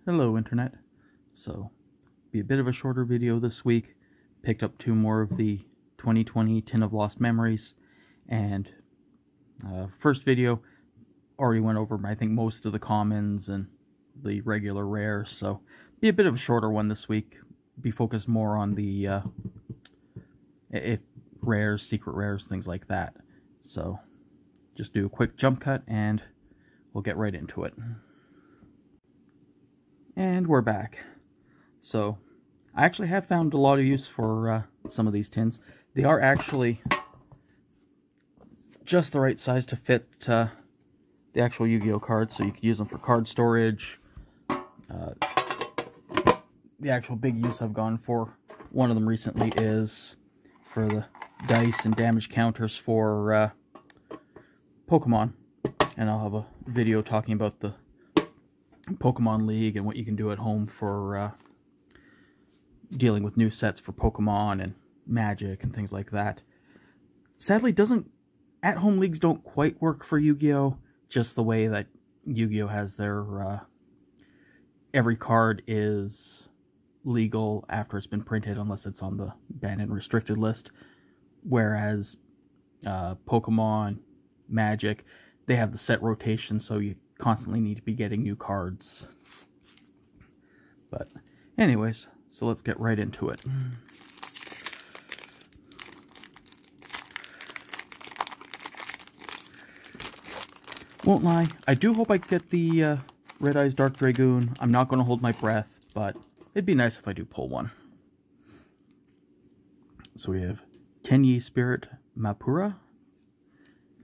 Hello Internet. So, be a bit of a shorter video this week. Picked up 2 more of the 2020 Tin of Lost Memories. And first video already went over, I think, most of the commons and the regular rares. So, be a bit of a shorter one this week. Be focused more on the rares, secret rares, things like that. So, just do a quick jump cut and we'll get right into it. And we're back. So, I actually have found a lot of use for some of these tins. They are actually just the right size to fit the actual Yu-Gi-Oh cards, so you can use them for card storage. The actual big use I've gone for, one of them recently, is for the dice and damage counters for Pokemon. And I'll have a video talking about the Pokemon League and what you can do at home for dealing with new sets for Pokemon and Magic and things like that. Sadly, at-home leagues don't quite work for Yu-Gi-Oh! Just the way that Yu-Gi-Oh! Has their every card is legal after it's been printed unless it's on the banned and restricted list. Whereas Pokemon, Magic, they have the set rotation, so you constantly need to be getting new cards. But anyways, so let's get right into it. Won't lie, I do hope I get the Red Eyes Dark Dragoon. I'm not going to hold my breath, but it'd be nice if I do pull one. So we have Tenyi Spirit Mapura,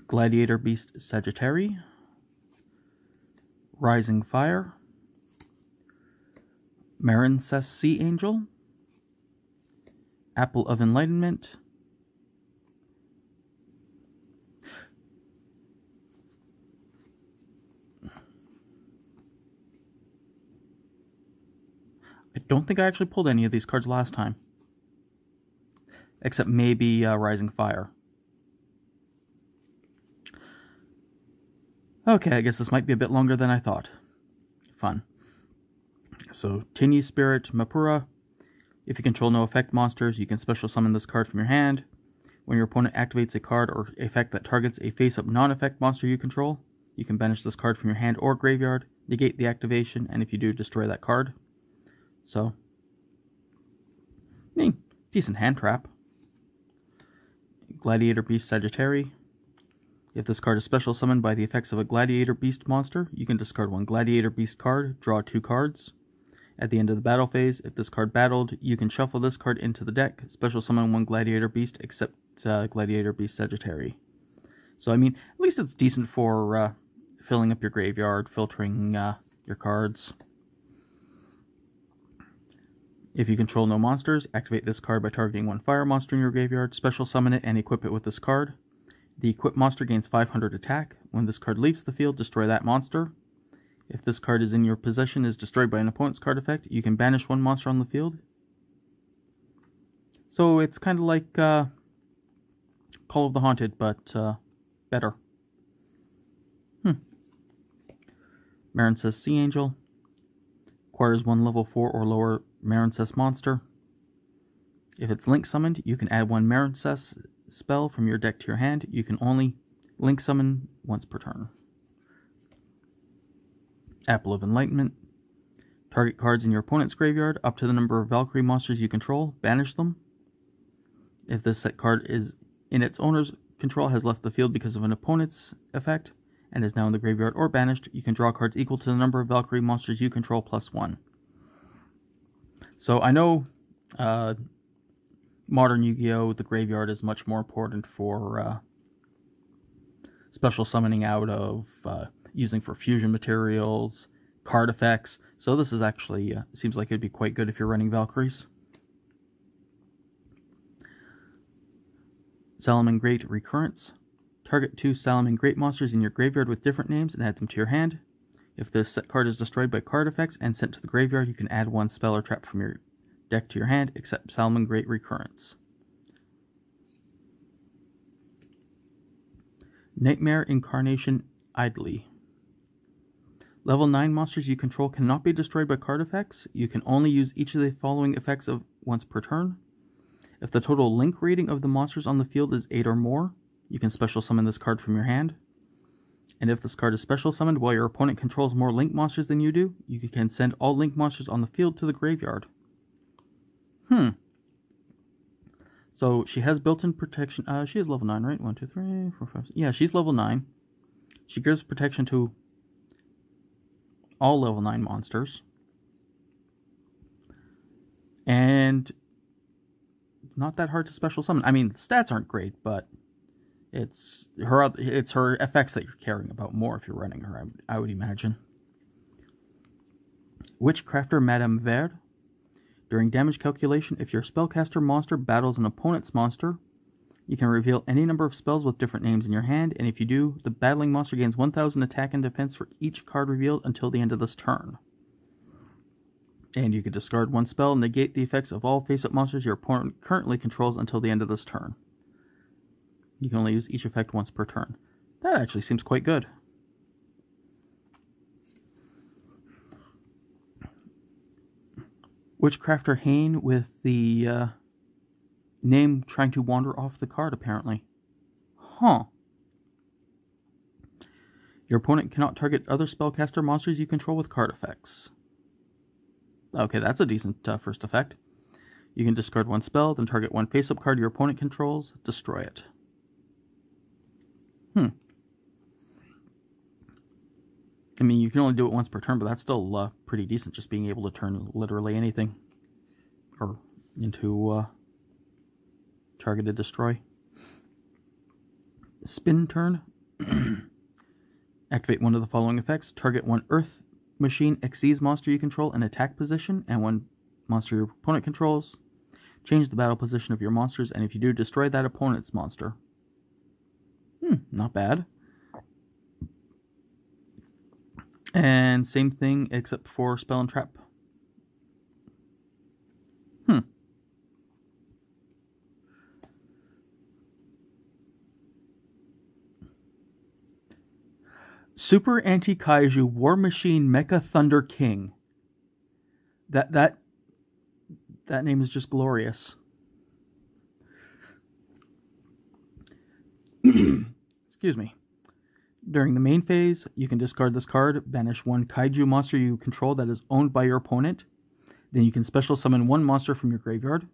Gladiator Beast Sagittari, Rising Fire, Marincess Sea Angel, Apple of Enlightenment, I don't think I actually pulled any of these cards last time, except maybe Rising Fire. Okay, I guess this might be a bit longer than I thought. Fun. So, Tenyi Spirit Mapura. If you control no effect monsters, you can special summon this card from your hand. When your opponent activates a card or effect that targets a face-up non-effect monster you control, you can banish this card from your hand or graveyard, negate the activation, and if you do, destroy that card. So, decent hand trap. Gladiator Beast Sagittari. If this card is special summoned by the effects of a Gladiator Beast monster, you can discard 1 Gladiator Beast card, draw 2 cards. At the end of the battle phase, if this card battled, you can shuffle this card into the deck, special summon 1 Gladiator Beast except Gladiator Beast Sagittari. So, I mean, at least it's decent for filling up your graveyard, filtering your cards. If you control no monsters, activate this card by targeting 1 fire monster in your graveyard, special summon it, and equip it with this card. The equipped monster gains 500 attack. When this card leaves the field, destroy that monster. If this card is in your possession is destroyed by an opponent's card effect, you can banish 1 monster on the field. So it's kind of like Call of the Haunted, but better. Marincess Sea Angel. Acquires 1 level 4 or lower Marincess monster. If it's link summoned, you can add 1 Marincess spell from your deck to your hand. You can only link summon once per turn. Apple of Enlightenment. Target cards in your opponent's graveyard up to the number of Valkyrie monsters you control. Banish them. If this set card is in its owner's control has left the field because of an opponent's effect and is now in the graveyard or banished, you can draw cards equal to the number of Valkyrie monsters you control plus 1. So I know modern Yu-Gi-Oh! The graveyard is much more important for special summoning out of, using for fusion materials, card effects. So this is actually, seems like it'd be quite good if you're running Valkyries. Salamangreat Recurrence. Target 2 Salamangreat monsters in your graveyard with different names and add them to your hand. If this set card is destroyed by card effects and sent to the graveyard, you can add 1 spell or trap from your deck to your hand, except Salamangreat Recurrence. Nightmare Incarnation Idly. Level 9 monsters you control cannot be destroyed by card effects. You can only use each of the following effects once per turn. If the total link rating of the monsters on the field is 8 or more, you can special summon this card from your hand. And if this card is special summoned while your opponent controls more link monsters than you do, you can send all link monsters on the field to the graveyard. So she has built-in protection. She is level 9, right? 1, 2, 3, 4, 5, 6. Yeah, she's level 9. She gives protection to all level 9 monsters. And not that hard to special summon. I mean, stats aren't great, but it's her effects that you're caring about more if you're running her, I would imagine. Witchcrafter Madame Verde. During damage calculation, if your spellcaster monster battles an opponent's monster, you can reveal any number of spells with different names in your hand, and if you do, the battling monster gains 1000 attack and defense for each card revealed until the end of this turn. And you can discard one spell and negate the effects of all face-up monsters your opponent currently controls until the end of this turn. You can only use each effect once per turn. That actually seems quite good. Witchcrafter Hane with the name trying to wander off the card, apparently. Your opponent cannot target other spellcaster monsters you control with card effects. Okay, that's a decent first effect. You can discard one spell, then target one face-up card your opponent controls, destroy it. I mean, you can only do it once per turn, but that's still pretty decent, just being able to turn literally anything or into targeted destroy. Spin turn. Activate one of the following effects. Target one Earth Machine Xyz monster you control in attack position, and one monster your opponent controls. Change the battle position of your monsters, and if you do, destroy that opponent's monster. Not bad. And same thing except for spell and trap. Super Anti-Kaiju War Machine Mecha Thunder King. That name is just glorious. Excuse me. During the main phase, you can discard this card, banish one kaiju monster you control that is owned by your opponent. Then you can special summon one monster from your graveyard.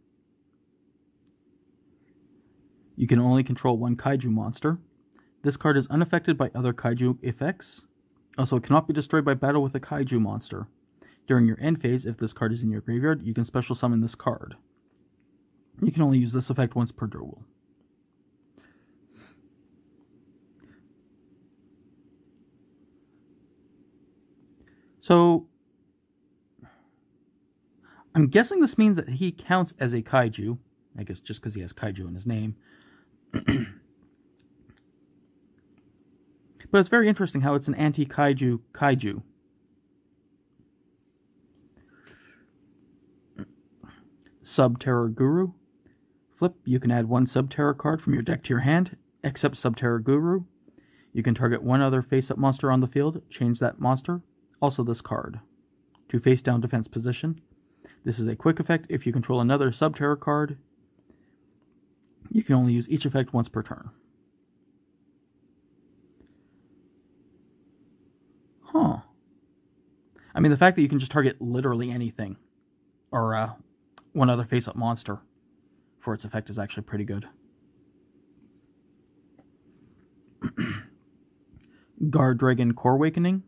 You can only control one kaiju monster. This card is unaffected by other kaiju effects. Also, it cannot be destroyed by battle with a kaiju monster. During your end phase, if this card is in your graveyard, you can special summon this card. You can only use this effect once per duel. So, I'm guessing this means that he counts as a kaiju. I guess just because he has kaiju in his name. But it's very interesting how it's an anti-kaiju kaiju. Sub-Terror Guru. Flip, you can add one Sub-Terror card from your deck to your hand, except Sub-Terror Guru. You can target one other face-up monster on the field, change that monster, also this card, to face-down defense position. This is a quick effect. If you control another Sub-Terror card, you can only use each effect once per turn. I mean, the fact that you can just target literally anything, or one other face-up monster for its effect is actually pretty good. Guard Dragon Core Awakening.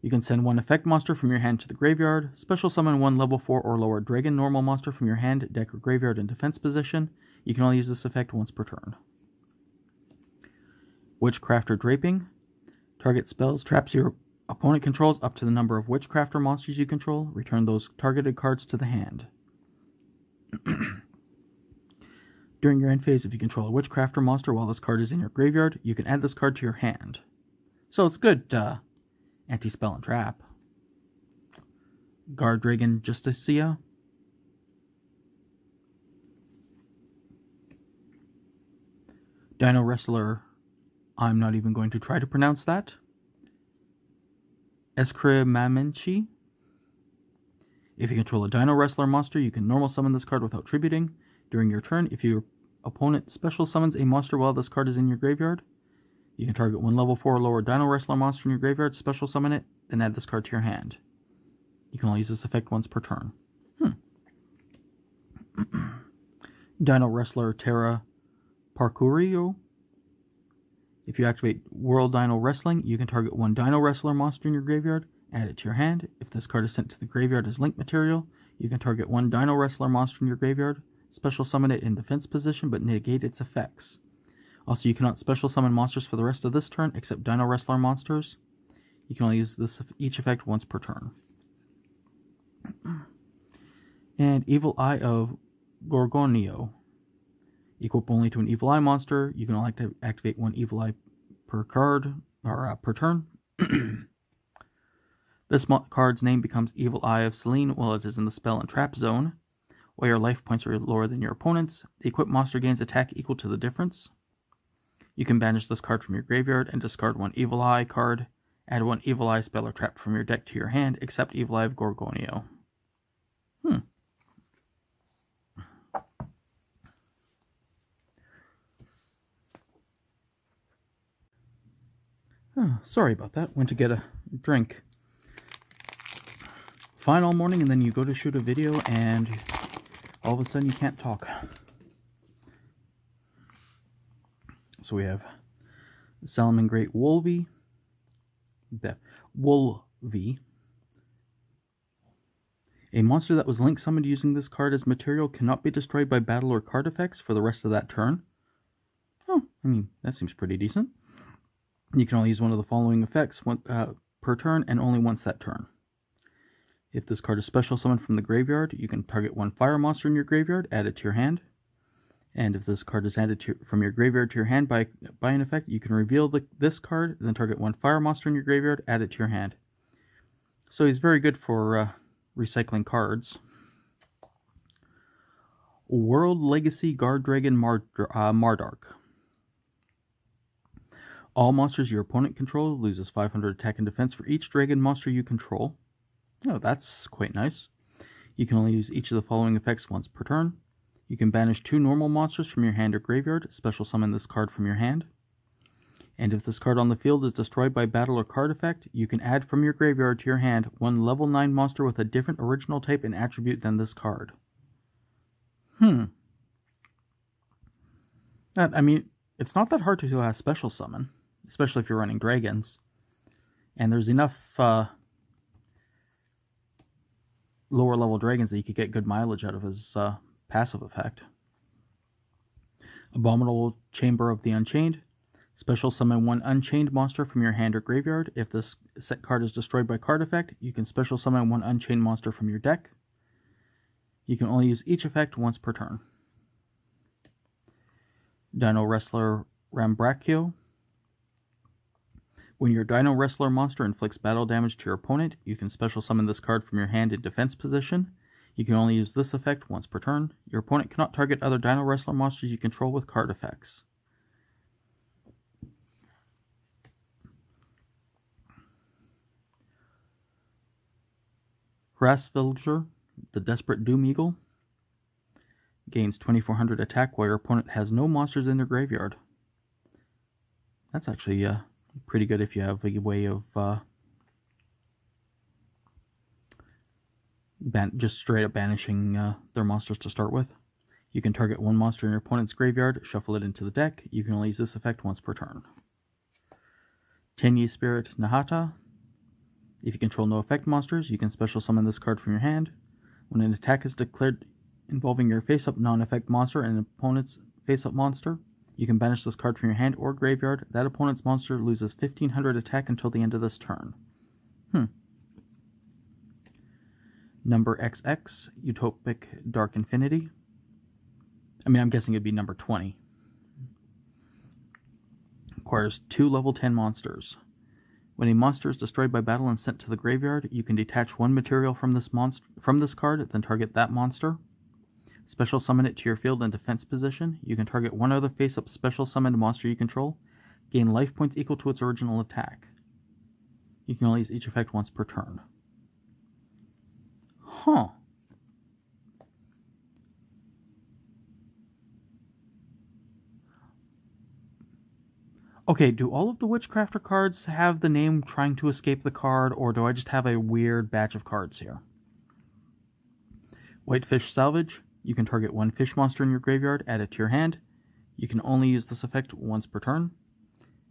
You can send one effect monster from your hand to the graveyard, special summon one level 4 or lower Dragon normal monster from your hand, deck, or graveyard in defense position. You can only use this effect once per turn. Witchcrafter Draping. Target spells, traps your opponent controls up to the number of Witchcrafter monsters you control. Return those targeted cards to the hand. During your end phase, if you control a Witchcrafter monster while this card is in your graveyard, you can add this card to your hand. So it's good anti-spell and trap. Guard Dragon Justicia. Dino Wrestler. I'm not even going to try to pronounce that. Escrimaminchi. If you control a Dino Wrestler monster, you can normal summon this card without tributing. During your turn, if your opponent special summons a monster while this card is in your graveyard, you can target one level 4 or lower Dino Wrestler monster in your graveyard, special summon it, then add this card to your hand. You can only use this effect once per turn. Dino Wrestler Terra Parcourio. If you activate World Dino Wrestling, you can target one Dino Wrestler monster in your graveyard, add it to your hand. If this card is sent to the graveyard as link material, you can target one Dino Wrestler monster in your graveyard, special summon it in defense position, but negate its effects. Also, you cannot special summon monsters for the rest of this turn, except Dino Wrestler monsters. You can only use each effect once per turn. And Evil Eye of Gorgonio. Equip only to an Evil Eye monster. You can only activate one Evil Eye per card, or per turn. This card's name becomes Evil Eye of Selene while it is in the spell and trap zone. While your life points are lower than your opponent's, the equipped monster gains attack equal to the difference. You can banish this card from your graveyard and discard one Evil Eye card. Add one Evil Eye spell or trap from your deck to your hand, except Evil Eye of Gorgonio. Oh, sorry about that. Went to get a drink. Fine all morning, and then you go to shoot a video, and all of a sudden you can't talk. So we have Salmon Great Wolvie. Wolvie. A monster that was link summoned using this card as material cannot be destroyed by battle or card effects for the rest of that turn. Oh, I mean, that seems pretty decent. You can only use one of the following effects per turn, and only once that turn. If this card is special summoned from the graveyard, you can target one fire monster in your graveyard, add it to your hand. And if this card is added from your graveyard to your hand by an effect, you can reveal this card, then target one fire monster in your graveyard, add it to your hand. So he's very good for recycling cards. World Legacy Guard Dragon Mardark. All monsters your opponent controls loses 500 attack and defense for each dragon monster you control. Oh, that's quite nice. You can only use each of the following effects once per turn. You can banish 2 normal monsters from your hand or graveyard, special summon this card from your hand. And if this card on the field is destroyed by battle or card effect, you can add from your graveyard to your hand one level 9 monster with a different original type and attribute than this card. I mean, it's not that hard to special summon, especially if you're running dragons. And there's enough lower level dragons that you could get good mileage out of his passive effect. Abominable Chamber of the Unchained. Special summon one Unchained monster from your hand or graveyard. If this set card is destroyed by card effect, you can special summon one Unchained monster from your deck. You can only use each effect once per turn. Dino Wrestler Rambrachio. When your Dino Wrestler monster inflicts battle damage to your opponent, you can special summon this card from your hand in defense position. You can only use this effect once per turn. Your opponent cannot target other Dino Wrestler monsters you control with card effects. Hrasvilger, the Desperate Doom Eagle. Gains 2400 attack while your opponent has no monsters in their graveyard. That's actually pretty good if you have a way of just straight up banishing their monsters to start with. You can target one monster in your opponent's graveyard, shuffle it into the deck. You can only use this effect once per turn. Tenyi Spirit Nahata. If you control no effect monsters, you can special summon this card from your hand. When an attack is declared involving your face-up non-effect monster and an opponent's face-up monster, you can banish this card from your hand or graveyard. That opponent's monster loses 1500 attack until the end of this turn. Number XX, Utopic Dark Infinity. I mean, I'm guessing it'd be number 20. Acquires 2 level 10 monsters. When a monster is destroyed by battle and sent to the graveyard, you can detach one material from this card, then target that monster. Special summon it to your field in defense position. You can target one other face-up special summoned monster you control. Gain life points equal to its original attack. You can only use each effect once per turn. Huh. Okay, do all of the Witchcrafter cards have the name trying to escape the card, or do I just have a weird batch of cards here? Whitefish Salvage. You can target one fish monster in your graveyard, add it to your hand. You can only use this effect once per turn.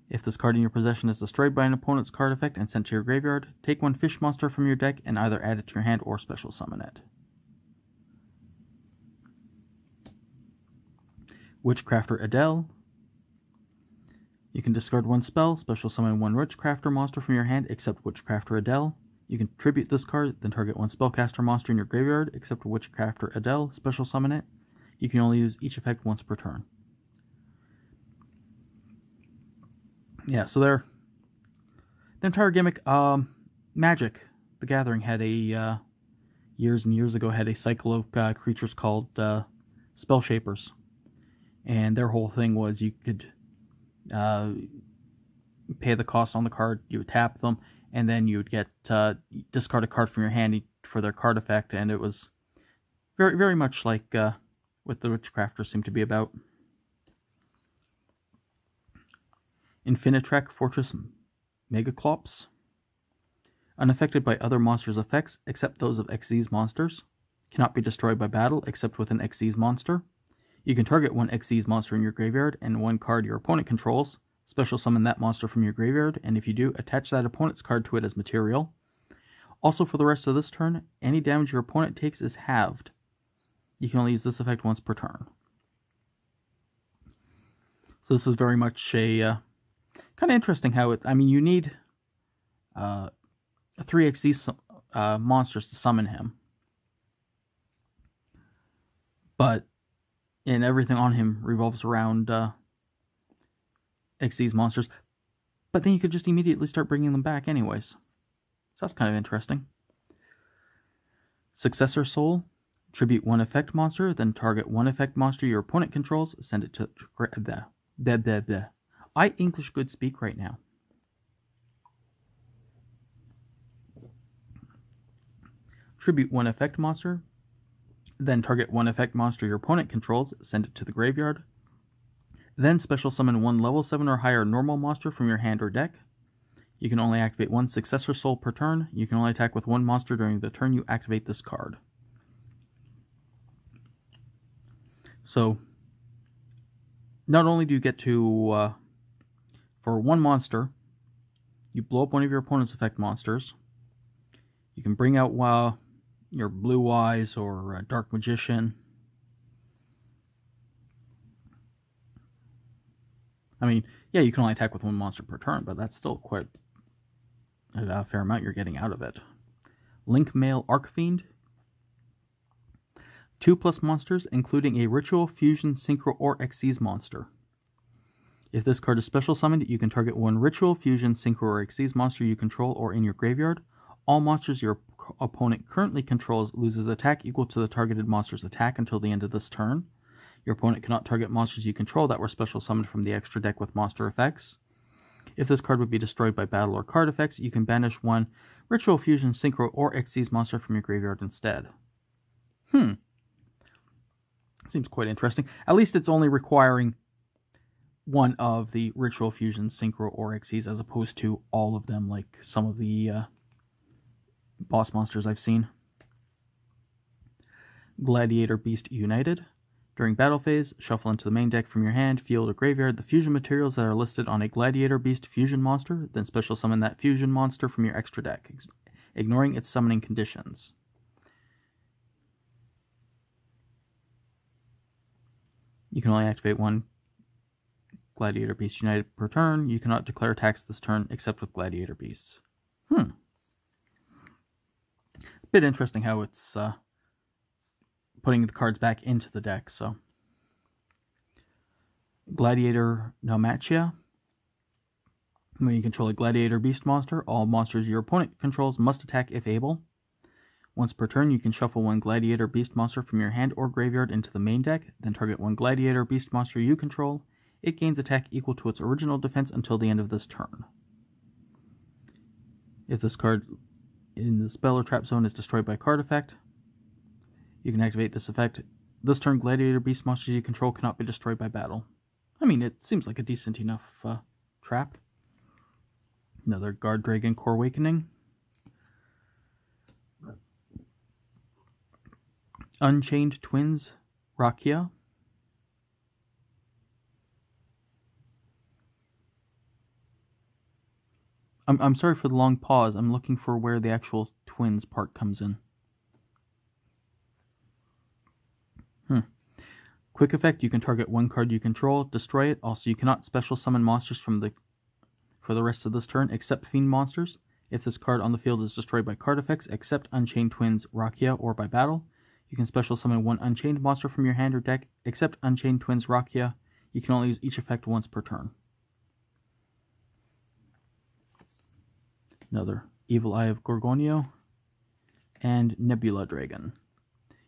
If this card in your possession is destroyed by an opponent's card effect and sent to your graveyard, take one fish monster from your deck and either add it to your hand or special summon it. Witchcrafter Adele. You can discard one spell, special summon one Witchcrafter monster from your hand except Witchcrafter Adele. You can tribute this card, then target one spellcaster monster in your graveyard except Witchcrafter Adele, special summon it. You can only use each effect once per turn. Yeah, so the entire gimmick, Magic, the Gathering had a, years and years ago, had a cycle of creatures called Spell Shapers. And their whole thing was you could pay the cost on the card, you would tap them, and then you would get discard a card from your hand for their card effect, and it was very, very much like what the Witchcrafters seem to be about. Infinitrek Fortress Megaclops. Unaffected by other monsters' effects except those of Xyz monsters. Cannot be destroyed by battle except with an Xyz monster. You can target one Xyz monster in your graveyard and one card your opponent controls. Special summon that monster from your graveyard, and if you do, attach that opponent's card to it as material. Also, for the rest of this turn, any damage your opponent takes is halved. You can only use this effect once per turn. So this is very much a kind of interesting how it... I mean, you need 3 Xyz monsters to summon him. But and everything on him revolves around Xyz monsters. But then you could just immediately start bringing them back anyways. So that's kind of interesting. Successor Soul. Tribute one effect monster, then target one effect monster your opponent controls. Send it to... I English good speak right now. Tribute one effect monster. Then target one effect monster your opponent controls, send it to the graveyard. Then special summon one level 7 or higher normal monster from your hand or deck. You can only activate one Successor Soul per turn. You can only attack with one monster during the turn you activate this card. So, not only do you get to, for one monster, you blow up one of your opponent's effect monsters. You can bring out your Blue Eyes or Dark Magician. I mean, yeah, you can only attack with one monster per turn, but that's still quite a fair amount you're getting out of it. Link Mail Arcfiend. 2+ monsters, including a Ritual, Fusion, Synchro, or Xyz monster. If this card is special summoned, you can target one Ritual, Fusion, Synchro, or Xyz monster you control or in your graveyard. All monsters your opponent currently controls loses attack equal to the targeted monster's attack until the end of this turn. Your opponent cannot target monsters you control that were special summoned from the extra deck with monster effects. If this card would be destroyed by battle or card effects, you can banish one Ritual, Fusion, Synchro, or Xyz monster from your graveyard instead. Seems quite interesting. At least it's only requiring one of the Ritual, Fusion, Synchro, or Xyz as opposed to all of them like some of the boss monsters I've seen. Gladiator Beast United. During battle phase, shuffle into the main deck from your hand, field, or graveyard the fusion materials that are listed on a Gladiator Beast fusion monster, then special summon that fusion monster from your extra deck, ignoring its summoning conditions. You can only activate one Gladiator Beast United per turn. You cannot declare attacks this turn except with Gladiator Beasts. A bit interesting how it's putting the cards back into the deck. So, Gladiator Naumatia. When you control a Gladiator Beast monster, all monsters your opponent controls must attack if able. Once per turn, you can shuffle one Gladiator Beast monster from your hand or graveyard into the main deck, then target one Gladiator Beast monster you control. It gains attack equal to its original defense until the end of this turn. If this card in the spell or trap zone is destroyed by a card effect, you can activate this effect. This turn, Gladiator Beast monsters you control cannot be destroyed by battle. I mean, it seems like a decent enough trap. Another Guard Dragon Core Awakening. Unchained Twins Rakia. I'm sorry for the long pause. I'm looking for where the actual twins part comes in. Quick effect, you can target one card you control, destroy it. Also, you cannot special summon monsters for the rest of this turn, except Fiend monsters. If this card on the field is destroyed by card effects, except Unchained Twins Rakia or by battle, you can special summon one Unchained monster from your hand or deck, except Unchained Twins Rakia. You can only use each effect once per turn. Another Evil Eye of Gorgonio, and Nebula Dragon.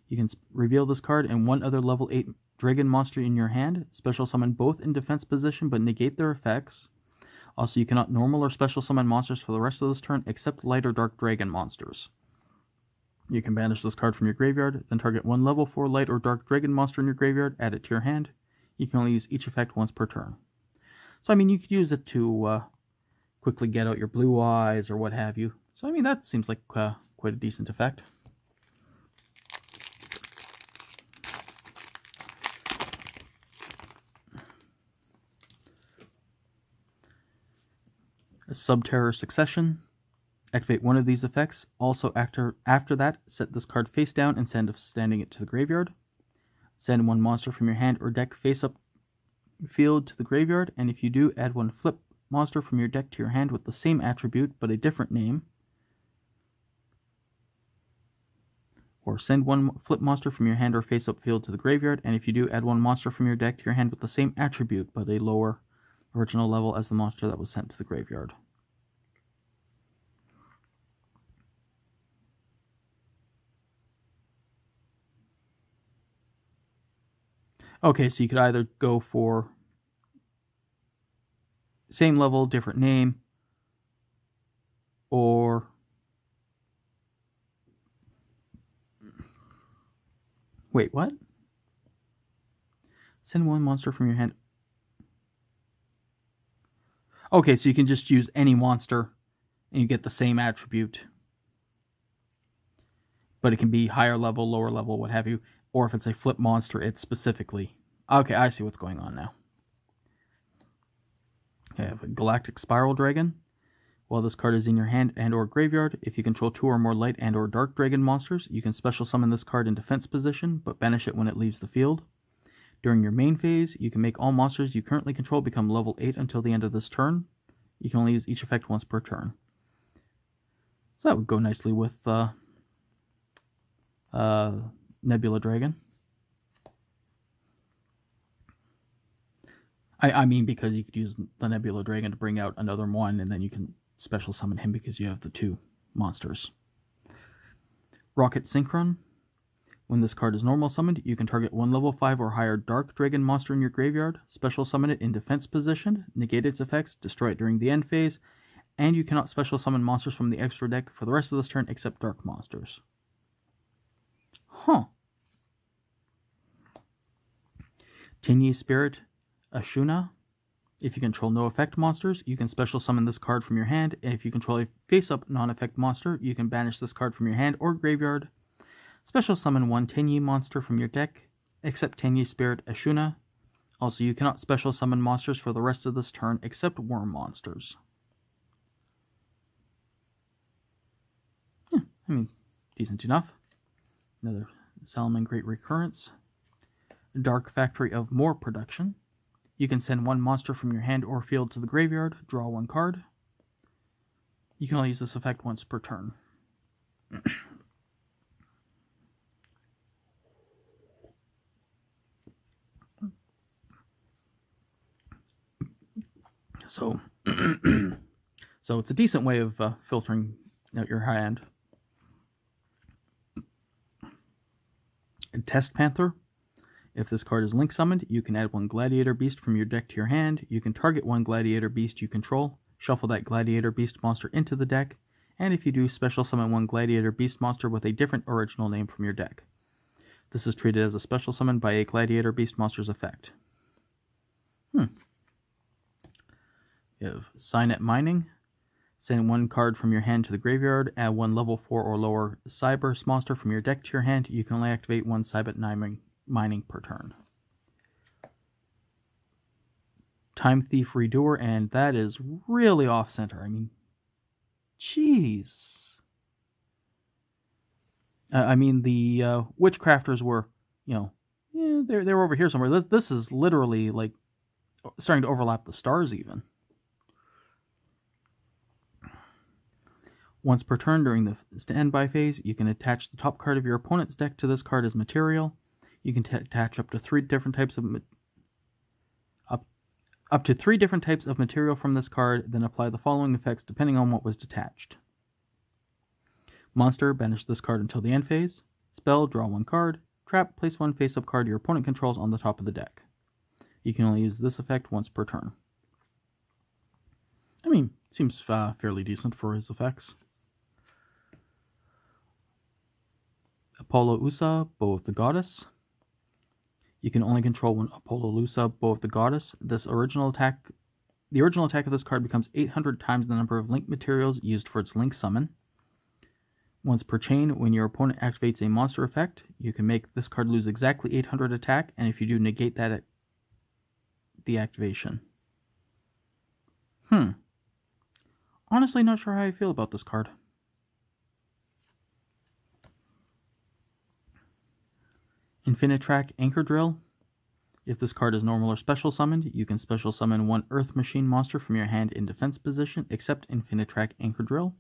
You can reveal this card and one other level 8 dragon monster in your hand. Special summon both in defense position but negate their effects. Also, you cannot normal or special summon monsters for the rest of this turn except light or dark dragon monsters. You can banish this card from your graveyard, then target one level 4 light or dark dragon monster in your graveyard, add it to your hand. You can only use each effect once per turn. So, I mean, you could use it to quickly get out your blue eyes or what have you. So, I mean, that seems like quite a decent effect. A Subterror Succession. Activate one of these effects. Also, after that, set this card face down instead of sending it to the graveyard. Send one monster from your hand or deck face up field to the graveyard, and if you do, add one flip monster from your deck to your hand with the same attribute but a different name. Or send one flip monster from your hand or face up field to the graveyard, and if you do, add one monster from your deck to your hand with the same attribute but a lower original level as the monster that was sent to the graveyard. Okay, so you could either go for same level, different name, or wait, what? Send one monster from your hand. Okay, so you can just use any monster and you get the same attribute. But it can be higher level, lower level, what have you. Or if it's a flip monster, it's specifically... Okay, I see what's going on now. I have a Galactic Spiral Dragon. While this card is in your hand and or graveyard, if you control 2 or more light and or dark dragon monsters, you can special summon this card in defense position, but banish it when it leaves the field. During your main phase, you can make all monsters you currently control become level 8 until the end of this turn. You can only use each effect once per turn. So that would go nicely with Nebula Dragon. I mean, because you could use the Nebula Dragon to bring out another one, and then you can special summon him because you have the 2 monsters. Rocket Synchron. When this card is normal summoned, you can target one level 5 or higher dark dragon monster in your graveyard, special summon it in defense position, negate its effects, destroy it during the end phase, and you cannot special summon monsters from the extra deck for the rest of this turn except dark monsters. Huh. Tinyi Spirit Ashuna. If you control no effect monsters, you can special summon this card from your hand, and if you control a face-up non-effect monster, you can banish this card from your hand or graveyard. Special summon one Tinyi monster from your deck, except Tinyi Spirit Ashuna. Also, you cannot special summon monsters for the rest of this turn except worm monsters. Yeah, I mean, decent enough. Another Salomon Great Recurrence. Dark Factory of More Production. You can send one monster from your hand or field to the graveyard, draw one card. You can only use this effect once per turn. So it's a decent way of filtering out your hand. And Test Panther. If this card is link summoned, you can add one Gladiator Beast from your deck to your hand. You can target one Gladiator Beast you control, shuffle that Gladiator Beast monster into the deck, And if you do, special summon one Gladiator Beast monster with a different original name from your deck. This is treated as a special summon by a Gladiator Beast monster's effect. You have Signet Mining. Send one card from your hand to the graveyard. Add one level 4 or lower Cyberse monster from your deck to your hand. You can only activate one Signet Mining per turn. Time Thief Redoer, and that is really off-center. I mean, jeez. The Witchcrafters were, they were over here somewhere. This is literally, like, starting to overlap the stars, even. Once per turn during the standby phase, you can attach the top card of your opponent's deck to this card as material. You can attach up to three different types of material from this card, then apply the following effects depending on what was detached. Monster, banish this card until the end phase. Spell, draw one card. Trap, place one face-up card your opponent controls on the top of the deck. You can only use this effect once per turn. I mean, seems fairly decent for his effects. Apollousa, Bow of the Goddess. You can only control one Apollousa, Bow of the Goddess. The original attack of this card becomes 800 times the number of link materials used for its link summon. Once per chain, when your opponent activates a monster effect, you can make this card lose exactly 800 attack, and if you do, negate that at the activation. Honestly, not sure how I feel about this card. Infinitrack Anchor Drill. If this card is normal or special summoned, you can special summon one Earth Machine monster from your hand in defense position, except Infinitrack Anchor Drill.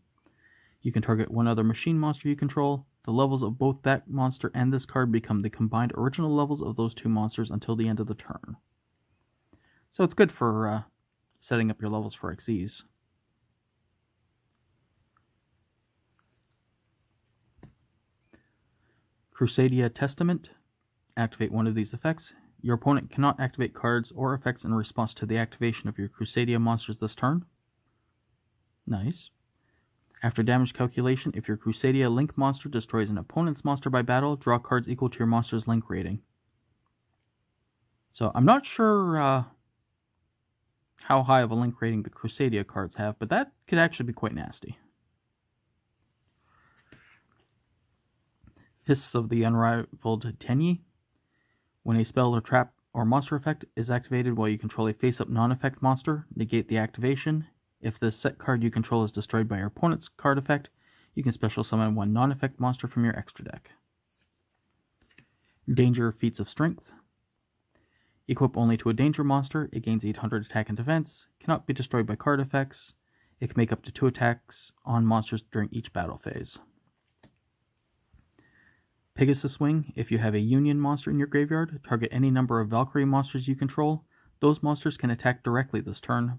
You can target one other machine monster you control. The levels of both that monster and this card become the combined original levels of those two monsters until the end of the turn. So it's good for setting up your levels for XEs. Crusadia Testament. Activate one of these effects. Your opponent cannot activate cards or effects in response to the activation of your Crusadia monsters this turn. Nice. After damage calculation, if your Crusadia Link monster destroys an opponent's monster by battle, draw cards equal to your monster's Link rating. So I'm not sure how high of a Link rating the Crusadia cards have, but that could actually be quite nasty. Fists of the Unrivaled Tenyi. When a spell or trap or monster effect is activated while you control a face-up non-effect monster, negate the activation. If the set card you control is destroyed by your opponent's card effect, you can special summon one non-effect monster from your extra deck. Danger Feats of Strength. Equip only to a danger monster. It gains 800 attack and defense. Cannot be destroyed by card effects. It can make up to 2 attacks on monsters during each battle phase. Pegasus Wing. If you have a Union monster in your graveyard, target any number of Valkyrie monsters you control. Those monsters can attack directly this turn,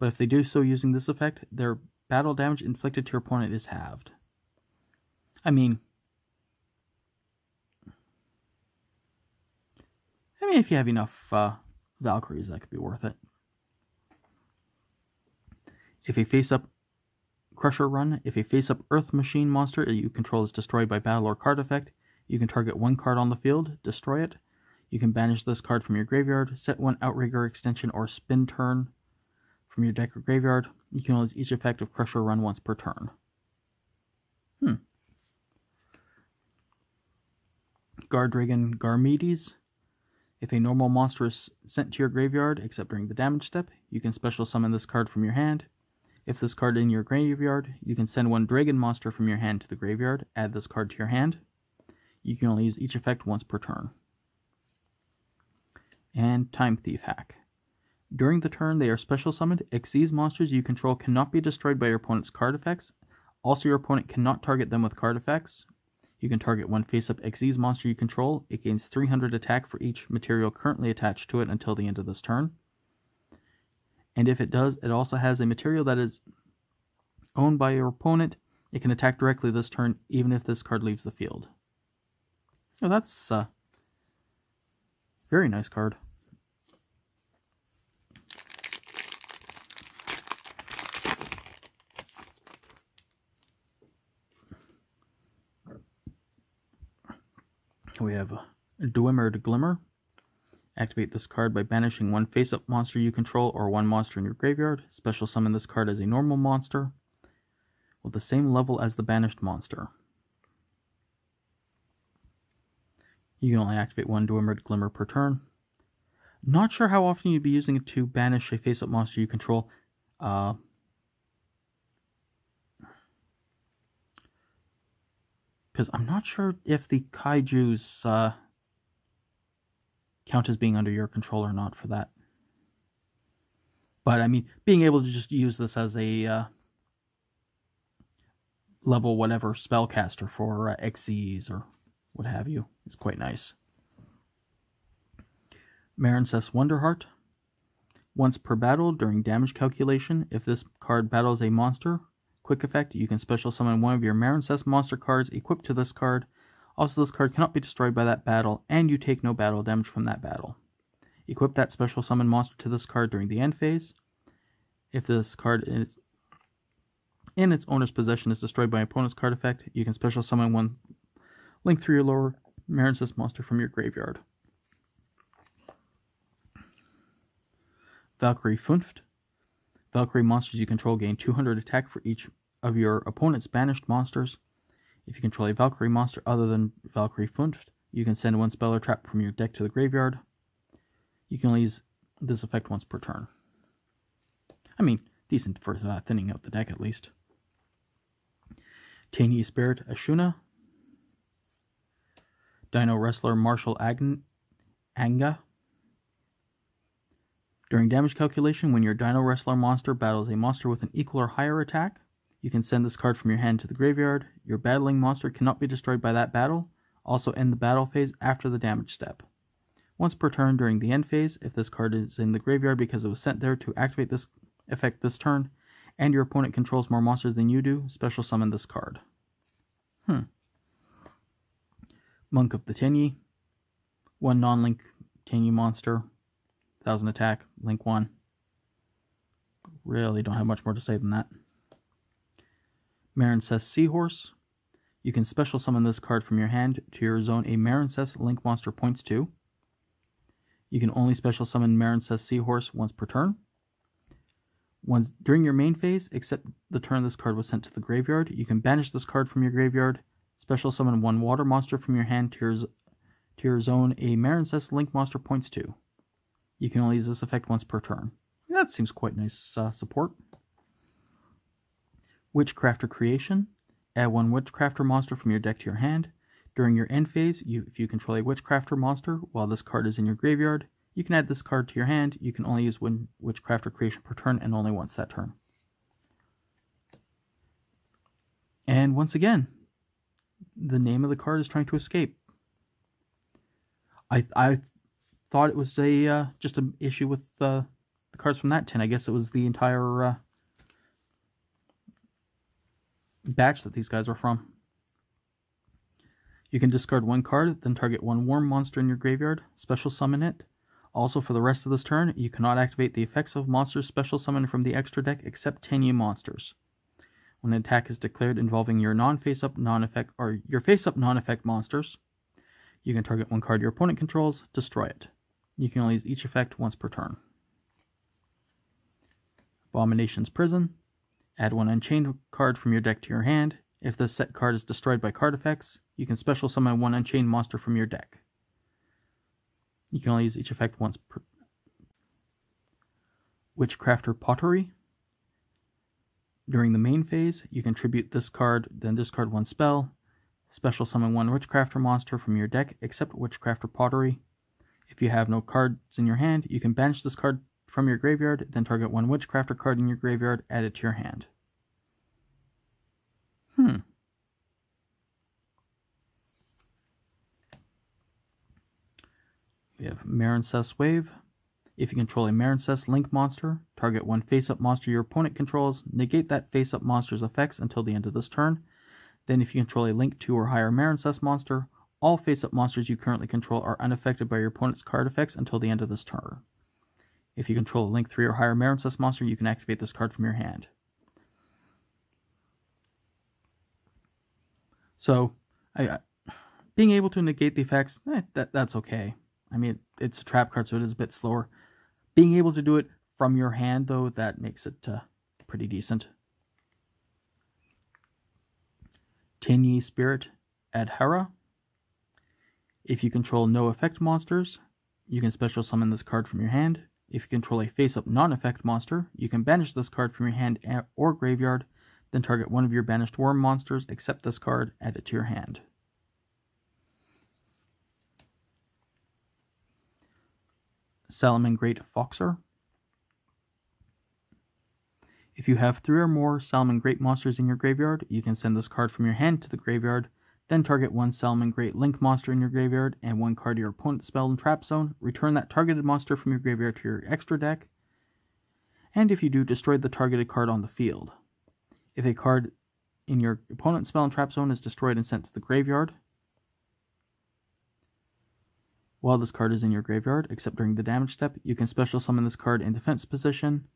but if they do so using this effect, their battle damage inflicted to your opponent is halved. I mean, if you have enough Valkyries, that could be worth it. If a face-up Crusher Run, if a face-up Earth Machine monster you control is destroyed by battle or card effect, you can target one card on the field, destroy it. You can banish this card from your graveyard, set one Outrigger extension or spin turn from your deck or graveyard. You can only use each effect of Crusher Run once per turn. Guardragon Garmedes. If a normal monster is sent to your graveyard, except during the damage step, you can special summon this card from your hand. If this card is in your graveyard, you can send one Dragon monster from your hand to the graveyard, add this card to your hand. You can only use each effect once per turn. And Time Thief Hack. During the turn they are special summoned, Xyz monsters you control cannot be destroyed by your opponent's card effects. Also, your opponent cannot target them with card effects. You can target one face-up Xyz monster you control. It gains 300 attack for each material currently attached to it until the end of this turn. And if it does, it also has a material that is owned by your opponent. It can attack directly this turn, even if this card leaves the field. Oh, that's a very nice card. We have Dwimmered Glimmer. Activate this card by banishing one face-up monster you control or one monster in your graveyard. Special summon this card as a normal monster with the same level as the banished monster. You can only activate one Dwimmered Glimmer per turn. Not sure how often you'd be using it to banish a face-up monster you control. Because I'm not sure if the Kaijus count as being under your control or not for that. But, I mean, being able to just use this as a level whatever spellcaster for Xyz or what have you is quite nice. Marincess Wonderheart. Once per battle during damage calculation, if this card battles a monster, quick effect, you can special summon one of your Marincess monster cards equipped to this card. Also, this card cannot be destroyed by that battle, and you take no battle damage from that battle. Equip that special summon monster to this card during the end phase. If this card is in its owner's possession is destroyed by an opponent's card effect, you can special summon one Link 3 or lower Marincess monster from your graveyard. Valkyrie Funft. Valkyrie monsters you control gain 200 attack for each of your opponent's banished monsters. If you control a Valkyrie monster other than Valkyrie Funft, you can send one spell or trap from your deck to the graveyard. You can only use this effect once per turn. I mean, decent for thinning out the deck at least. Tiny Spirit Ashuna. Dino Wrestler Martial Anga. During damage calculation, when your Dino Wrestler monster battles a monster with an equal or higher attack, you can send this card from your hand to the graveyard. Your battling monster cannot be destroyed by that battle. Also end the battle phase after the damage step. Once per turn during the end phase, if this card is in the graveyard because it was sent there to activate this effect this turn, and your opponent controls more monsters than you do, special summon this card. Monk of the Tenyi. One non-link Tenyi monster. 1000 attack, link 1. Really don't have much more to say than that. Marincess Seahorse. You can special summon this card from your hand to your zone a Marincess link monster points 2. You can only special summon Marincess Seahorse once per turn. Once during your main phase, except the turn this card was sent to the graveyard, you can banish this card from your graveyard, special summon one water monster from your hand to your zone a Marincess link monster points 2. You can only use this effect once per turn. That seems quite nice support. Witchcrafter Creation. Add one Witchcrafter monster from your deck to your hand. During your end phase, if you control a Witchcrafter monster while this card is in your graveyard, you can add this card to your hand. You can only use one Witchcrafter Creation per turn and only once that turn. And once again, the name of the card is trying to escape. I thought it was a just an issue with the cards from that tin. I guess it was the entire batch that these guys are from. You can discard one card, then target one worm monster in your graveyard, special summon it. Also, for the rest of this turn, you cannot activate the effects of monsters special summoned from the extra deck except Tenyi monsters. When an attack is declared involving your non-face-up, non-effect, or your face-up non-effect monsters, you can target one card your opponent controls, destroy it. You can only use each effect once per turn. Abomination's Prison. Add one Unchained card from your deck to your hand. If the set card is destroyed by card effects, you can special summon one Unchained monster from your deck. You can only use each effect once per... Witchcrafter Pottery. During the main phase, you can tribute this card, then discard one spell. Special summon one Witchcrafter monster from your deck, except Witchcrafter Pottery. If you have no cards in your hand, you can banish this card from your graveyard, then target one Witchcrafter card in your graveyard, add it to your hand. We have Marincess Wave. If you control a Marincess Link monster, target one face-up monster your opponent controls, negate that face-up monster's effects until the end of this turn. Then if you control a Link 2 or higher Marincess monster, all face-up monsters you currently control are unaffected by your opponent's card effects until the end of this turn. If you control a Link 3 or higher Marincess monster, you can activate this card from your hand. So, being able to negate the effects, that's okay. I mean, it's a trap card, so it is a bit slower. Being able to do it from your hand, though, that makes it pretty decent. Tinyi Spirit Adhara. If you control no effect monsters, you can special summon this card from your hand. If you control a face-up non-effect monster, you can banish this card from your hand or graveyard, then target one of your banished worm monsters, except this card, add it to your hand. Salamangreat Foxer. If you have 3 or more Salamangreat monsters in your graveyard, you can send this card from your hand to the graveyard, then target one Salamangreat Link monster in your graveyard and one card to your opponent's spell and trap zone. Return that targeted monster from your graveyard to your extra deck. And if you do, destroy the targeted card on the field. If a card in your opponent's spell and trap zone is destroyed and sent to the graveyard, while this card is in your graveyard, except during the damage step, you can special summon this card in defense position.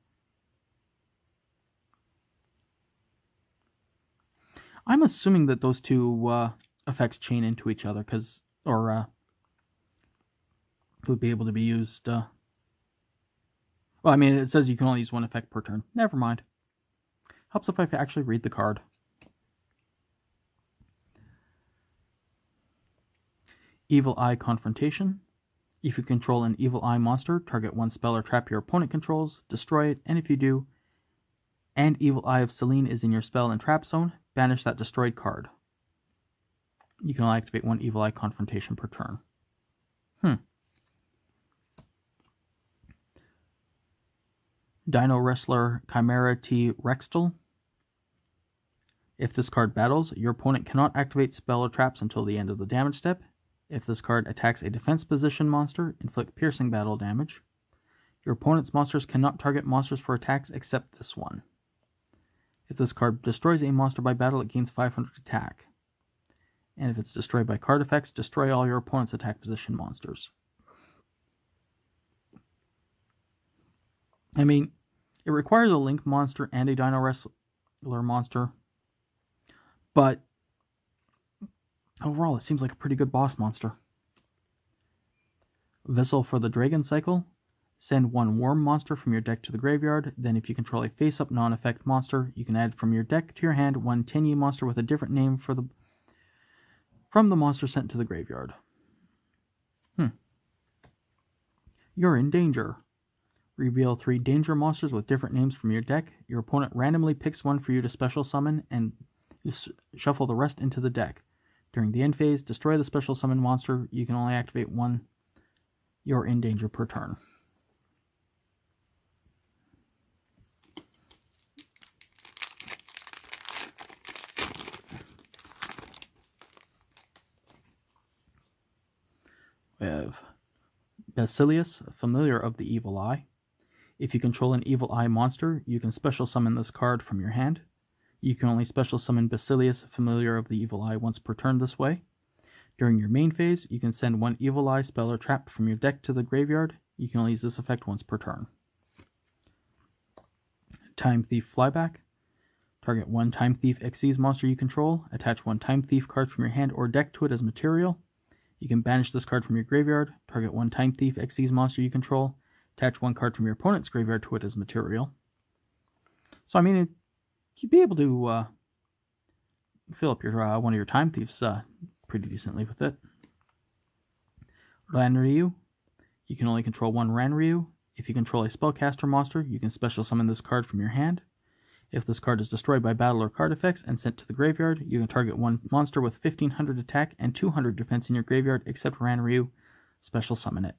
I'm assuming that those two effects chain into each other, or would be able to be used. Well, I mean, it says you can only use one effect per turn. Never mind. Helps if I actually read the card. Evil Eye Confrontation. If you control an Evil Eye monster, target one spell or trap your opponent controls, destroy it, and if you do, and Evil Eye of Selene is in your spell and trap zone, banish that destroyed card. You can only activate one Evil Eye Confrontation per turn. Dino Wrestler Chimera T. Rextal. If this card battles, your opponent cannot activate spell or traps until the end of the damage step. If this card attacks a defense position monster, inflict piercing battle damage. Your opponent's monsters cannot target monsters for attacks except this one. If this card destroys a monster by battle, it gains 500 attack. And if it's destroyed by card effects, destroy all your opponent's attack position monsters. I mean, it requires a Link monster and a Dino Wrestler monster, but overall it seems like a pretty good boss monster. Vessel for the Dragon Cycle. Send one Worm monster from your deck to the graveyard, then if you control a face-up non-effect monster, you can add from your deck to your hand one Tinyi monster with a different name from the monster sent to the graveyard. You're in danger. Reveal 3 danger monsters with different names from your deck. Your opponent randomly picks one for you to special summon, and you shuffle the rest into the deck. During the end phase, destroy the special summon monster. You can only activate one. You're in danger per turn. We have Basilius, Familiar of the Evil Eye. If you control an Evil Eye monster, you can special summon this card from your hand. You can only special summon Basilius, Familiar of the Evil Eye, once per turn this way. During your main phase, you can send one Evil Eye spell or trap from your deck to the graveyard. You can only use this effect once per turn. Time Thief Flyback. Target one Time Thief Xyz monster you control. Attach one Time Thief card from your hand or deck to it as material. You can banish this card from your graveyard. Target one Time Thief Xyz monster you control. Attach one card from your opponent's graveyard to it as material. So, I mean, you'd be able to fill up your one of your Time Thieves pretty decently with it. Ranryu. You can only control one Ranryu. If you control a spellcaster monster, you can special summon this card from your hand. If this card is destroyed by battle or card effects and sent to the graveyard, you can target one monster with 1500 attack and 200 defense in your graveyard, except Ranryu. Special summon it.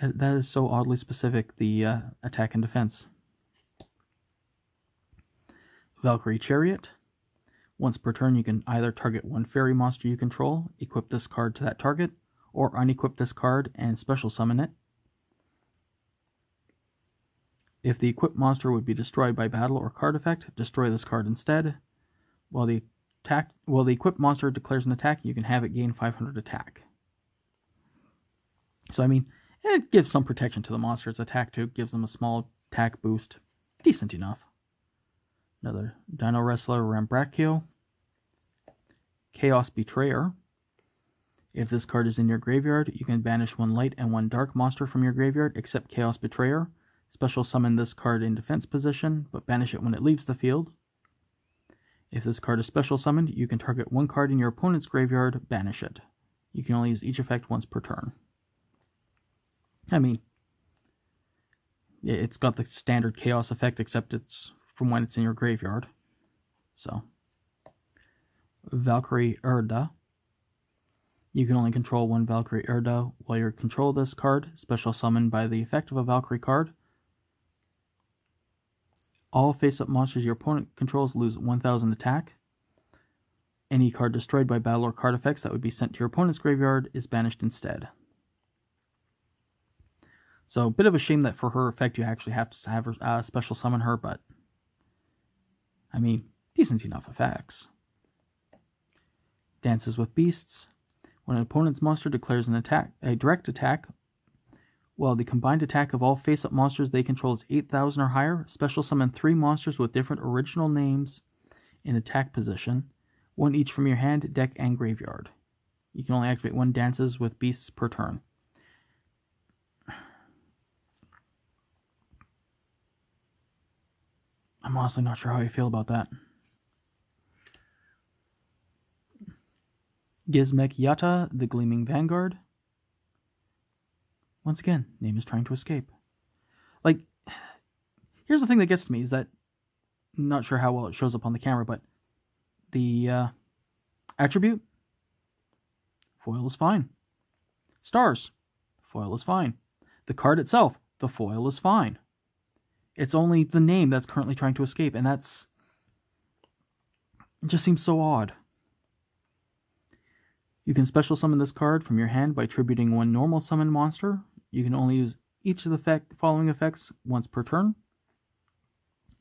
That is so oddly specific, the attack and defense. Valkyrie Chariot. Once per turn, you can either target one fairy monster you control, equip this card to that target, or unequip this card and special summon it. If the equipped monster would be destroyed by battle or card effect, destroy this card instead. While the equipped monster declares an attack, you can have it gain 500 attack. So, I mean, it gives some protection to the monster's attack too. Gives them a small attack boost. Decent enough. Another Dino Wrestler Rambrachio. Chaos Betrayer. If this card is in your graveyard, you can banish 1 light and 1 dark monster from your graveyard, except Chaos Betrayer. Special summon this card in defense position, but banish it when it leaves the field. If this card is special summoned, you can target 1 card in your opponent's graveyard, banish it. You can only use each effect once per turn. I mean, it's got the standard chaos effect, except it's from when it's in your graveyard. So, Valkyrie Erda. You can only control 1 Valkyrie Erda while you control this card, special summoned by the effect of a Valkyrie card. All face-up monsters your opponent controls lose 1000 attack. Any card destroyed by battle or card effects that would be sent to your opponent's graveyard is banished instead. So, a bit of a shame that for her effect you actually have to have her, special summon her, but I mean, decent enough effects. Dances with Beasts. When an opponent's monster declares a direct attack, while the combined attack of all face-up monsters they control is 8,000 or higher, special summon 3 monsters with different original names in attack position, 1 each from your hand, deck, and graveyard. You can only activate 1 Dances with Beasts per turn. I'm honestly not sure how I feel about that. Gizmek Yatta, the Gleaming Vanguard. Once again, name is trying to escape. Like, here's the thing that gets to me is that, I'm not sure how well it shows up on the camera, but the attribute, foil is fine. Stars, foil is fine. The card itself, the foil is fine. It's only the name that's currently trying to escape, and it just seems so odd. You can special summon this card from your hand by tributing 1 normal summon monster. You can only use each of the following effects once per turn.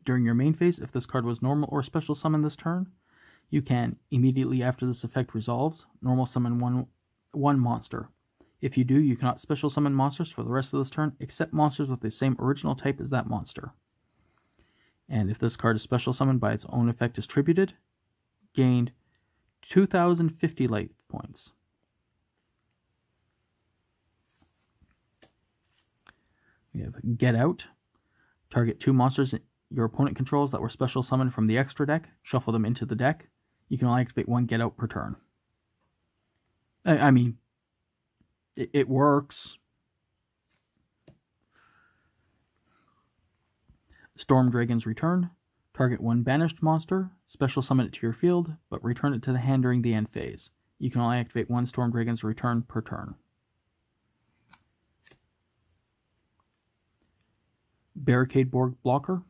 During your main phase, if this card was normal or special summon this turn, you can, immediately after this effect resolves, normal summon one monster. If you do, you cannot special summon monsters for the rest of this turn, except monsters with the same original type as that monster. And if this card is special summoned by its own effect distributed, gained 2,050 life points. We have Get Out. Target 2 monsters your opponent controls that were special summoned from the extra deck. Shuffle them into the deck. You can only activate 1 Get Out per turn. I mean, it works. Storm Dragon's Return. Target 1 banished monster, special summon it to your field, but return it to the hand during the end phase. You can only activate 1 Storm Dragon's Return per turn. Barricade Board Blocker.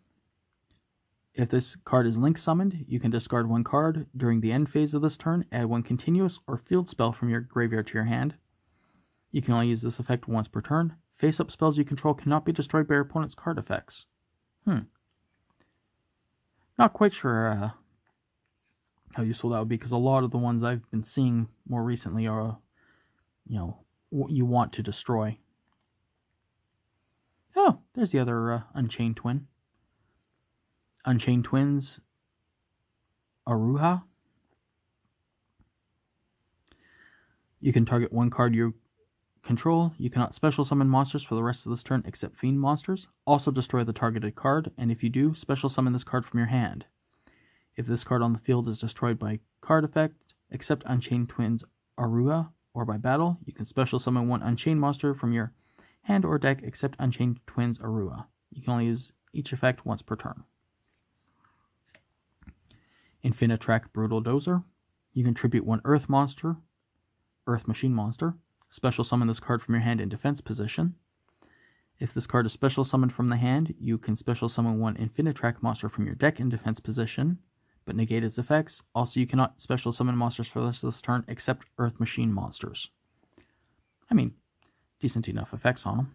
If this card is link summoned, you can discard 1 card. During the end phase of this turn, add 1 continuous or field spell from your graveyard to your hand. You can only use this effect once per turn. Face-up spells you control cannot be destroyed by your opponent's card effects. Not quite sure how useful that would be, because a lot of the ones I've been seeing more recently are, what you want to destroy. Oh, there's the other Unchained Twin. Unchained Twins, Aruha. You can target 1 card you control. You cannot special summon monsters for the rest of this turn except Fiend monsters. Also destroy the targeted card, and if you do, special summon this card from your hand. If this card on the field is destroyed by card effect, except Unchained Twins Aruha, or by battle, you can special summon 1 Unchained monster from your hand or deck except Unchained Twins Aruha. You can only use each effect once per turn. Infinitrack Brutal Dozer. You can tribute 1 Earth monster, Earth Machine monster. Special summon this card from your hand in defense position. If this card is special summoned from the hand, you can special summon 1 Infinitrack monster from your deck in defense position, but negate its effects. Also, you cannot special summon monsters for the rest of this turn except Earth Machine monsters. I mean, decent enough effects on them.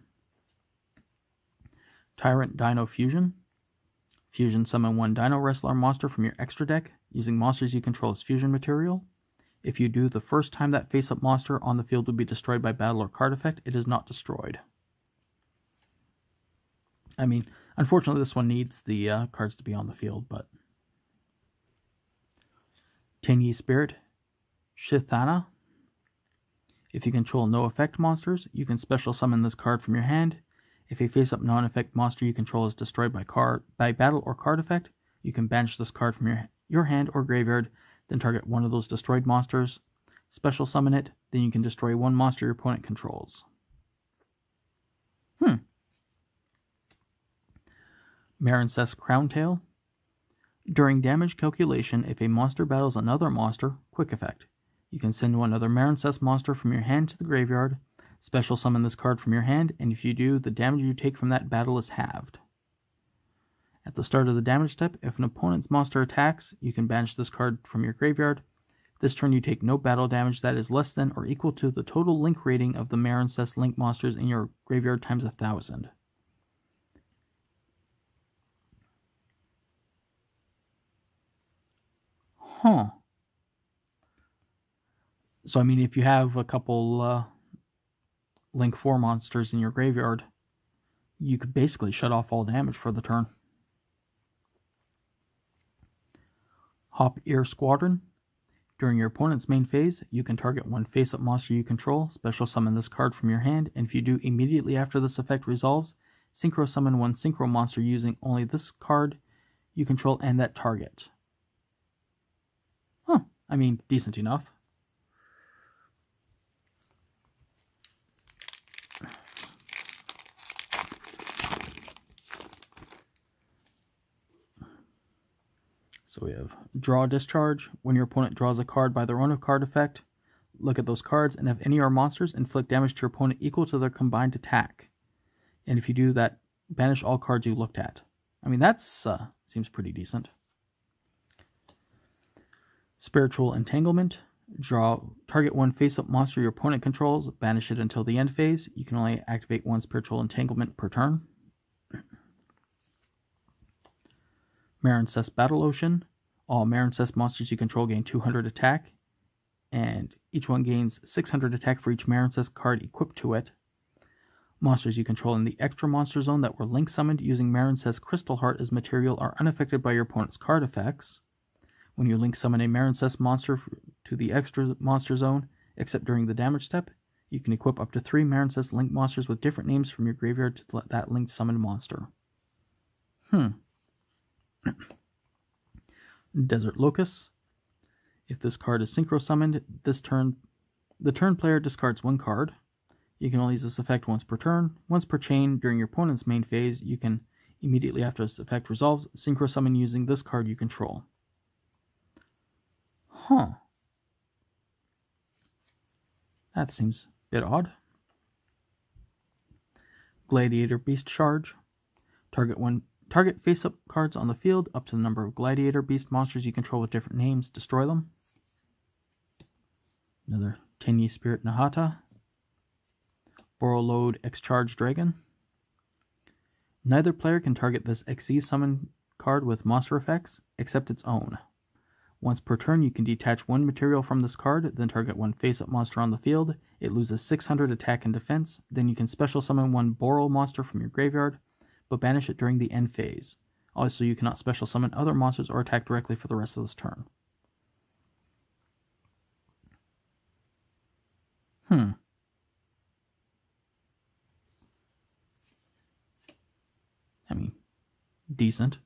Tyrant Dino Fusion. Fusion summon 1 Dino Wrestler monster from your extra deck, using monsters you control as fusion material. If you do, the first time that face-up monster on the field will be destroyed by battle or card effect. It is not destroyed. I mean, unfortunately this one needs the cards to be on the field, but... Tinyi Spirit, Shithana. If you control no effect monsters, you can special summon this card from your hand. If a face-up non-effect monster you control is destroyed by battle or card effect, you can banish this card from your hand or graveyard, then target one of those destroyed monsters, special summon it, then you can destroy one monster your opponent controls. Marincess Crowntail. During damage calculation, if a monster battles another monster, quick effect. You can send one other Marincess monster from your hand to the graveyard, special summon this card from your hand, and if you do, the damage you take from that battle is halved. At the start of the damage step, if an opponent's monster attacks, you can banish this card from your graveyard. This turn you take no battle damage that is less than or equal to the total link rating of the Marincess link monsters in your graveyard times 1,000. So, I mean, if you have a couple Link 4 monsters in your graveyard, you could basically shut off all damage for the turn. Hop Ear Squadron. During your opponent's main phase, you can target one face-up monster you control, special summon this card from your hand, and if you do immediately after this effect resolves, synchro summon one synchro monster using only this card you control and that target. I mean, decent enough. So we have Draw Discharge. When your opponent draws a card by their own card effect, look at those cards, and if any are monsters, inflict damage to your opponent equal to their combined attack. And if you do that, banish all cards you looked at. I mean, that's seems pretty decent. Spiritual Entanglement. Target one face-up monster your opponent controls, banish it until the end phase. You can only activate one Spiritual Entanglement per turn. Marincess Battle Ocean. All Marincess monsters you control gain 200 attack, and each one gains 600 attack for each Marincess card equipped to it. Monsters you control in the extra monster zone that were link summoned using Marincess Crystal Heart as material are unaffected by your opponent's card effects. When you link summon a Marincess monster to the extra monster zone, except during the damage step, you can equip up to 3 Marincess link monsters with different names from your graveyard to that linked summoned monster. Desert Locust. If this card is synchro summoned, the turn player discards one card. You can only use this effect once per turn. Once per chain during your opponent's main phase, you can, immediately after this effect resolves, synchro summon using this card you control. That seems a bit odd. Gladiator Beast Charge. Target face-up cards on the field up to the number of Gladiator Beast monsters you control with different names. Destroy them. Another Tenyi Spirit Nahata. Borrowload X-Charge Dragon. Neither player can target this XZ summon card with monster effects, except its own. Once per turn, you can detach one material from this card, then target one face-up monster on the field. It loses 600 attack and defense. Then you can special summon one Borrow monster from your graveyard, but banish it during the end phase. Also, you cannot special summon other monsters or attack directly for the rest of this turn. I mean, decent.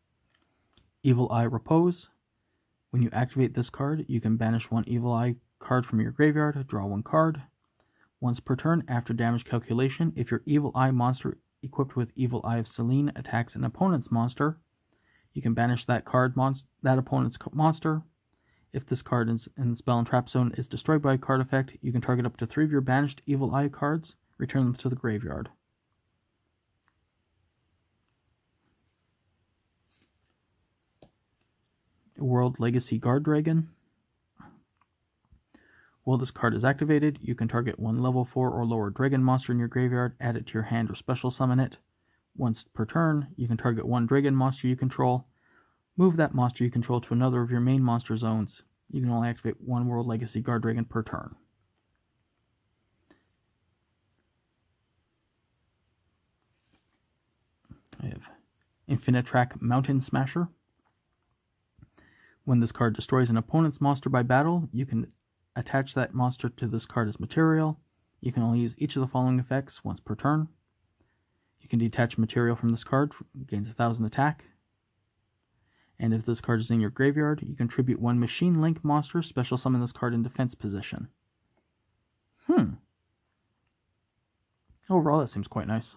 Evil Eye Repose. When you activate this card, you can banish one Evil Eye card from your graveyard, draw one card. Once per turn, after damage calculation, if your Evil Eye monster equipped with Evil Eye of Selene attacks an opponent's monster, you can banish that opponent's monster. If this card in the spell and trap zone is destroyed by a card effect, you can target up to 3 of your banished Evil Eye cards, return them to the graveyard. World Legacy Guard Dragon. While this card is activated, you can target one level 4 or lower dragon monster in your graveyard, add it to your hand, or special summon it. Once per turn, you can target one dragon monster you control, move that monster you control to another of your main monster zones. You can only activate one World Legacy Guard Dragon per turn. I have Infinitrack Mountain Smasher. When this card destroys an opponent's monster by battle, you can attach that monster to this card as material. You can only use each of the following effects once per turn. You can detach material from this card, gains 1000 attack. And if this card is in your graveyard, you contribute 1 Machine Link monster, special summon this card in defense position. Overall, that seems quite nice.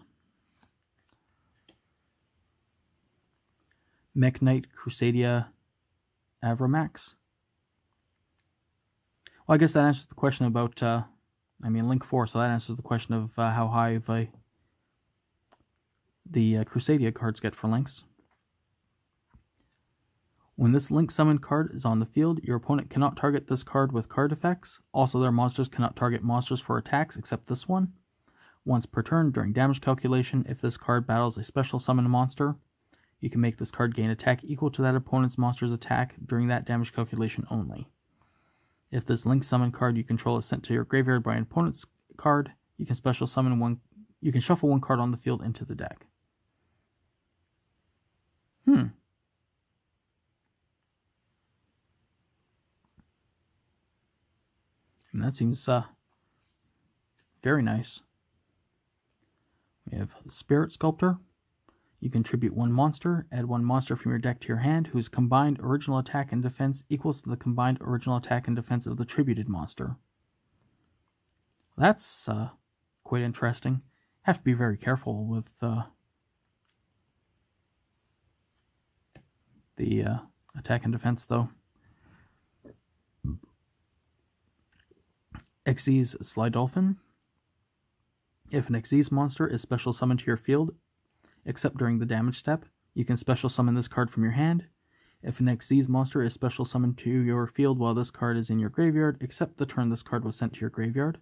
Mech Knight Crusadia Avramax. Well, I guess that answers the question about, Link 4, so that answers the question of how high the Crusadia cards get for links. When this Link Summon card is on the field, your opponent cannot target this card with card effects. Also, their monsters cannot target monsters for attacks except this one. Once per turn, during damage calculation, if this card battles a special summon monster, you can make this card gain attack equal to that opponent's monster's attack during that damage calculation only. If this Link Summon card you control is sent to your graveyard by an opponent's card, you can special summon one. You can shuffle 1 card on the field into the deck. And that seems very nice. We have Spirit Sculptor. You contribute 1 monster, add 1 monster from your deck to your hand, whose combined original attack and defense equals to the combined original attack and defense of the tributed monster. That's quite interesting. Have to be very careful with the attack and defense, though. Xyz Sly Dolphin. If an Xyz monster is special summoned to your field, except during the damage step, you can special summon this card from your hand. If an Xyz monster is special summoned to your field while this card is in your graveyard, except the turn this card was sent to your graveyard,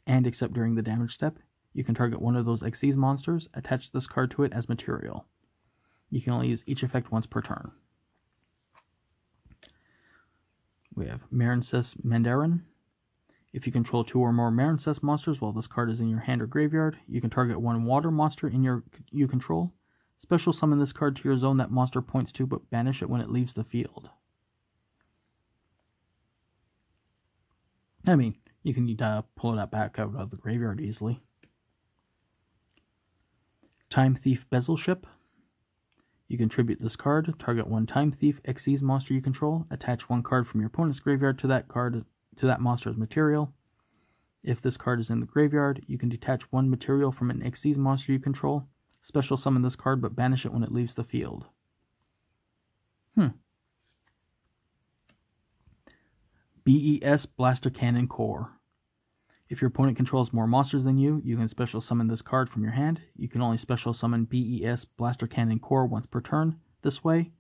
and except during the damage step, you can target one of those Xyz monsters, attach this card to it as material. You can only use each effect once per turn. We have Marincess Mandarin. If you control 2 or more Marincess monsters while this card is in your hand or graveyard, you can target 1 water monster you control. Special summon this card to your zone that monster points to, but banish it when it leaves the field. You can pull it back out of the graveyard easily. Time Thief Bezel Ship. You contribute this card, target 1 Time Thief Xyz monster you control, attach 1 card from your opponent's graveyard to that monster's material. If this card is in the graveyard, you can detach 1 material from an Xyz monster you control, special summon this card but banish it when it leaves the field. BES Blaster Cannon Core. If your opponent controls more monsters than you, you can special summon this card from your hand. You can only special summon BES Blaster Cannon Core once per turn this way.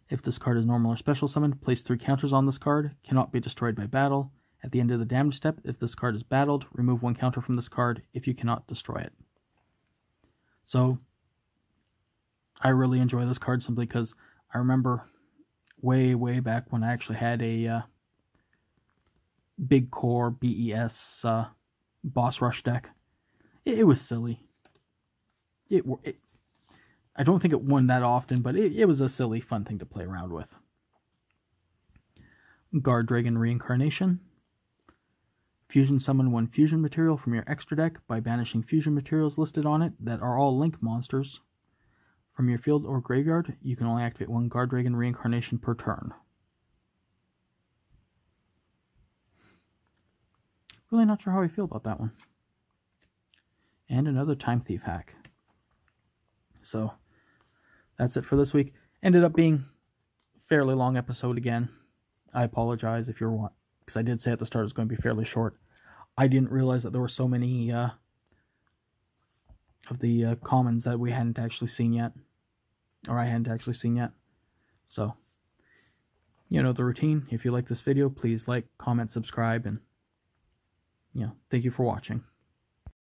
If this card is normal or special summoned, place 3 counters on this card. Cannot be destroyed by battle. At the end of the damage step, if this card is battled, remove 1 counter from this card if you cannot destroy it. So, I really enjoy this card simply because I remember way back when I actually had a big core BES boss rush deck. It was silly. I don't think it won that often, but it was a silly, fun thing to play around with. Guard Dragon Reincarnation. Fusion summon 1 fusion material from your extra deck by banishing fusion materials listed on it that are all Link monsters. From your field or graveyard, you can only activate 1 Guard Dragon Reincarnation per turn. Really not sure how I feel about that one. And another Time Thief hack. So, that's it for this week. Ended up being a fairly long episode again. I apologize if you're one, because I did say at the start it was going to be fairly short. I didn't realize that there were so many of the commons that we hadn't actually seen yet. Or I hadn't actually seen yet. So, you know the routine. If you like this video, please like, comment, subscribe, and thank you for watching.